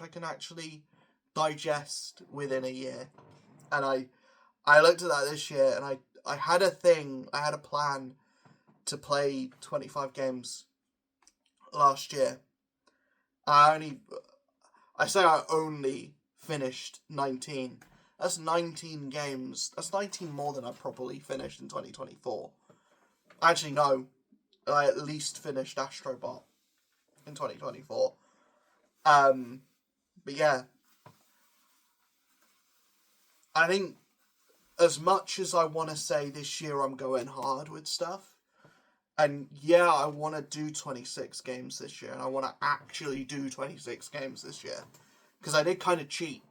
I can actually digest within a year. And I looked at that this year, and I had a plan to play 25 games last year. I say I only finished 19. That's 19 games. That's 19 more than I probably finished in 2024. Actually, no. I at least finished Astrobot in 2024. But yeah. I think as much as I want to say this year I'm going hard with stuff, and yeah, I want to do 26 games this year, and I want to actually do 26 games this year, because I did kind of cheat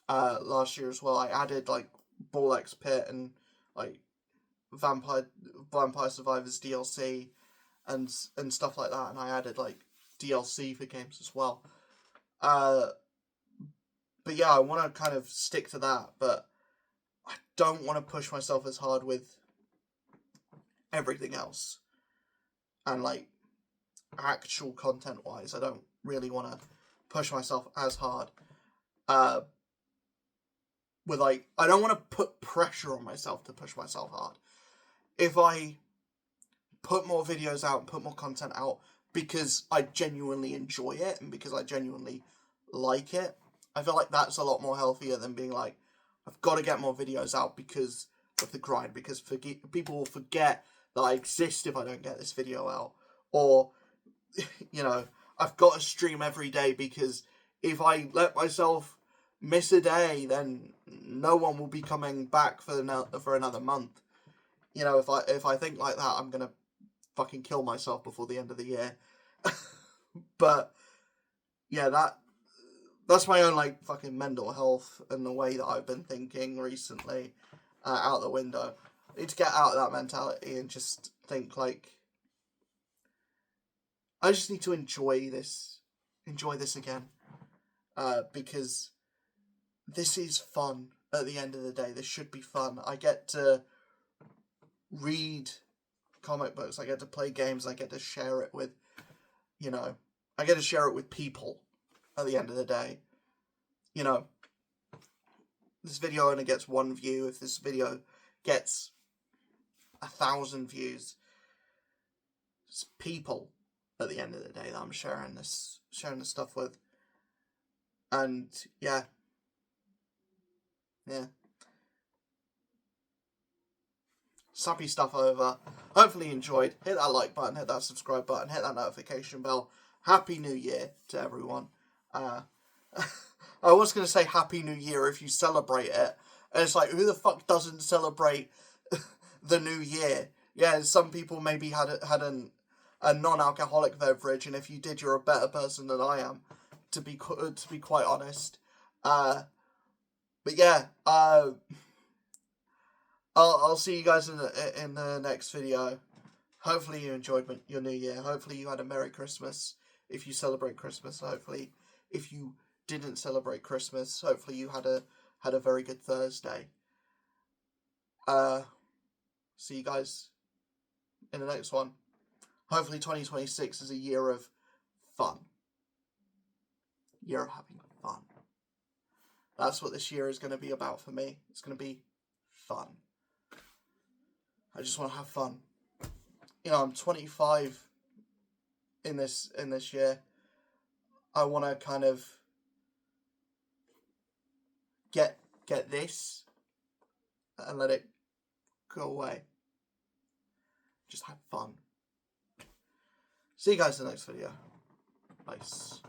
last year as well. I added like Ball X Pit and like Vampire Survivors DLC and stuff like that, and I added like DLC for games as well. But yeah, I want to kind of stick to that, but I don't want to push myself as hard with everything else. And like actual content wise, I don't really want to push myself as hard. With like, I don't want to put pressure on myself to push myself hard. If I put more videos out and put more content out because I genuinely enjoy it and because I genuinely like it, I feel like that's a lot more healthier than being like, I've got to get more videos out because of the grind, because people will forget that I exist if I don't get this video out. Or, you know, I've got to stream every day because if I let myself miss a day, then no one will be coming back for another month. You know, if I think like that, I'm gonna fucking kill myself before the end of the year. But yeah, that's my own like fucking mental health and the way that I've been thinking recently out the window. I need to get out of that mentality and just think like, I just need to enjoy this again, because this is fun at the end of the day. This should be fun. I get to read comic books, I get to play games, I get to share it with, you know, I get to share it with people at the end of the day. You know, this video only gets 1 view. If this video gets 1,000 views, it's people at the end of the day that I'm sharing this stuff with. And yeah. Sappy stuff over. Hopefully you enjoyed. Hit that like button, hit that subscribe button, hit that notification bell. Happy New Year to everyone. I was going to say Happy New Year if you celebrate it. And it's like, who the fuck doesn't celebrate the New Year? Yeah, some people maybe had a non-alcoholic beverage, and if you did, you're a better person than I am, to be quite honest. But yeah, I'll see you guys in the next video. Hopefully you enjoyed your New Year. Hopefully you had a Merry Christmas if you celebrate Christmas. Hopefully, if you didn't celebrate Christmas, hopefully you had a very good Thursday. See you guys in the next one. Hopefully 2026 is a year of fun. Year of having fun. That's what this year is going to be about for me. It's going to be fun. I just want to have fun. You know, I'm 25 in this year. I want to kind of get this and let it go away. Just have fun. See you guys in the next video. Nice.